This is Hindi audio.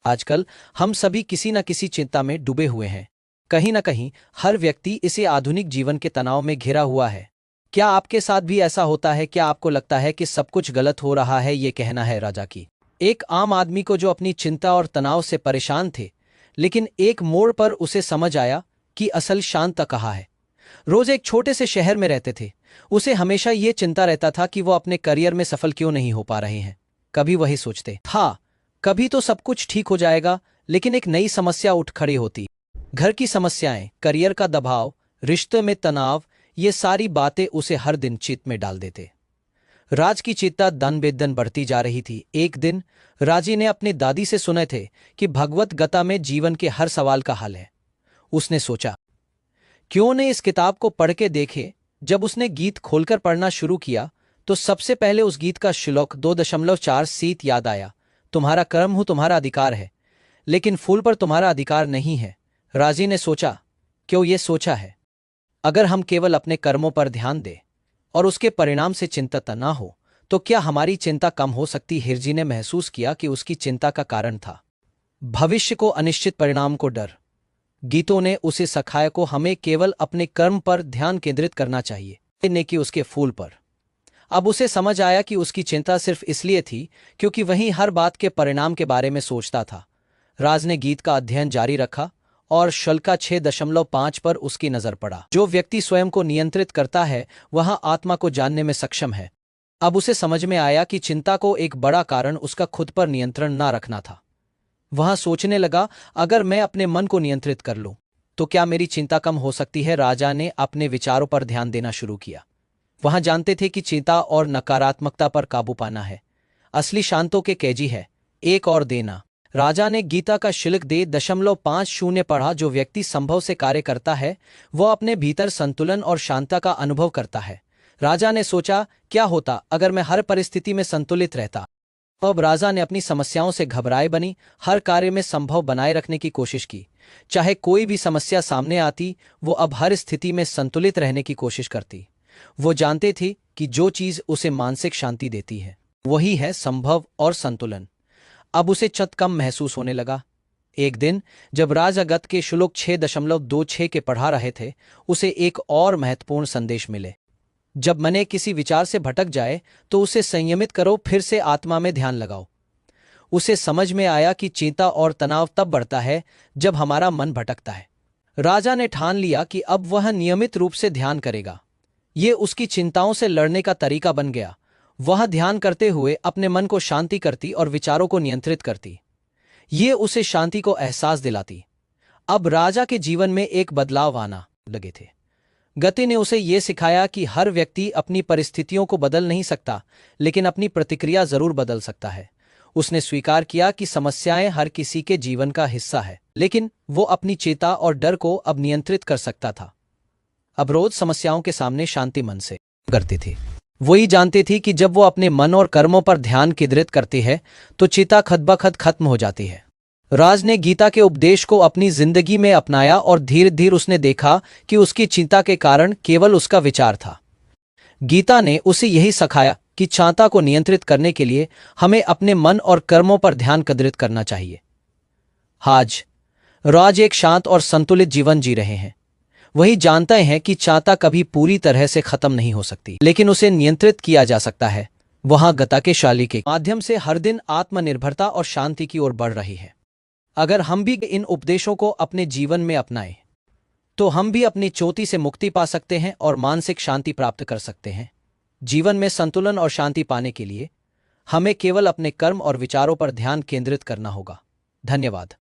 आजकल हम सभी किसी न किसी चिंता में डूबे हुए हैं। कहीं न कहीं हर व्यक्ति इसे आधुनिक जीवन के तनाव में घिरा हुआ है। क्या आपके साथ भी ऐसा होता है? क्या आपको लगता है कि सब कुछ गलत हो रहा है? ये कहना है राजा की एक आम आदमी को जो अपनी चिंता और तनाव से परेशान थे, लेकिन एक मोड़ पर उसे समझ आया कि असल शांत कहाँ है। रोज एक छोटे से शहर में रहते थे। उसे हमेशा ये चिंता रहता था कि वो अपने करियर में सफल क्यों नहीं हो पा रहे हैं। कभी वही सोचते, हाँ, कभी तो सब कुछ ठीक हो जाएगा, लेकिन एक नई समस्या उठ खड़ी होती। घर की समस्याएं, करियर का दबाव, रिश्ते में तनाव, ये सारी बातें उसे हर दिन चिंता में डाल देते। राज की चिंता दिन बेदन बढ़ती जा रही थी। एक दिन राजी ने अपनी दादी से सुने थे कि भगवत गीता में जीवन के हर सवाल का हल है। उसने सोचा, क्यों ने इस किताब को पढ़ के देखे। जब उसने गीत खोलकर पढ़ना शुरू किया तो सबसे पहले उस गीत का श्लोक 2.4 सीत याद आया। तुम्हारा कर्म हो तुम्हारा अधिकार है, लेकिन फूल पर तुम्हारा अधिकार नहीं है। राजी ने सोचा, क्यों ये सोचा है, अगर हम केवल अपने कर्मों पर ध्यान दें और उसके परिणाम से चिंतित ना हो तो क्या हमारी चिंता कम हो सकती। हिरजी ने महसूस किया कि उसकी चिंता का कारण था भविष्य को अनिश्चित परिणाम को डर। गीतों ने उसे सिखाया को हमें केवल अपने कर्म पर ध्यान केंद्रित करना चाहिए, ने कि उसके फूल पर। अब उसे समझ आया कि उसकी चिंता सिर्फ इसलिए थी क्योंकि वही हर बात के परिणाम के बारे में सोचता था। राज ने गीत का अध्ययन जारी रखा और शल्का 6.5 पर उसकी नजर पड़ा। जो व्यक्ति स्वयं को नियंत्रित करता है वह आत्मा को जानने में सक्षम है। अब उसे समझ में आया कि चिंता को एक बड़ा कारण उसका खुद पर नियंत्रण ना रखना था। वह सोचने लगा, अगर मैं अपने मन को नियंत्रित कर लूं तो क्या मेरी चिंता कम हो सकती है। राजा ने अपने विचारों पर ध्यान देना शुरू किया। वह जानते थे कि चिंता और नकारात्मकता पर काबू पाना है असली शांतों के कैजी है। एक और देना। राजा ने गीता का श्लोक 2.50 पढ़ा। जो व्यक्ति संभव से कार्य करता है वह अपने भीतर संतुलन और शांति का अनुभव करता है। राजा ने सोचा, क्या होता अगर मैं हर परिस्थिति में संतुलित रहता। अब राजा ने अपनी समस्याओं से घबराए बनी हर कार्य में संभव बनाए रखने की कोशिश की। चाहे कोई भी समस्या सामने आती, वो अब हर स्थिति में संतुलित रहने की कोशिश करती। वो जानते थे कि जो चीज उसे मानसिक शांति देती है वही है संभव और संतुलन। अब उसे चत कम महसूस होने लगा। एक दिन जब राजागत के श्लोक 6.26 के पढ़ा रहे थे, उसे एक और महत्वपूर्ण संदेश मिले। जब मन किसी विचार से भटक जाए तो उसे संयमित करो, फिर से आत्मा में ध्यान लगाओ। उसे समझ में आया कि चिंता और तनाव तब बढ़ता है जब हमारा मन भटकता है। राजा ने ठान लिया कि अब वह नियमित रूप से ध्यान करेगा। ये उसकी चिंताओं से लड़ने का तरीका बन गया। वह ध्यान करते हुए अपने मन को शांति करती और विचारों को नियंत्रित करती। ये उसे शांति को एहसास दिलाती। अब राजा के जीवन में एक बदलाव आना लगे थे। गति ने उसे यह सिखाया कि हर व्यक्ति अपनी परिस्थितियों को बदल नहीं सकता, लेकिन अपनी प्रतिक्रिया जरूर बदल सकता है। उसने स्वीकार किया कि समस्याएं हर किसी के जीवन का हिस्सा है, लेकिन वो अपनी चिंता और डर को अब नियंत्रित कर सकता था। अब रोज समस्याओं के सामने शांति मन से करती थी। वही जानती थी कि जब वो अपने मन और कर्मों पर ध्यान केंद्रित करती है तो चिंता खत ब खत खत्म हो जाती है। राज ने गीता के उपदेश को अपनी जिंदगी में अपनाया और धीरे धीरे उसने देखा कि उसकी चिंता के कारण केवल उसका विचार था। गीता ने उसे यही सिखाया कि चिंता को नियंत्रित करने के लिए हमें अपने मन और कर्मों पर ध्यान केंद्रित करना चाहिए। आज राज एक शांत और संतुलित जीवन जी रहे हैं। वही जानते हैं कि चिंता कभी पूरी तरह से खत्म नहीं हो सकती, लेकिन उसे नियंत्रित किया जा सकता है। वहां गीता के शाली के माध्यम से हर दिन आत्मनिर्भरता और शांति की ओर बढ़ रही है। अगर हम भी इन उपदेशों को अपने जीवन में अपनाएं तो हम भी अपनी चोटी से मुक्ति पा सकते हैं और मानसिक शांति प्राप्त कर सकते हैं। जीवन में संतुलन और शांति पाने के लिए हमें केवल अपने कर्म और विचारों पर ध्यान केंद्रित करना होगा। धन्यवाद।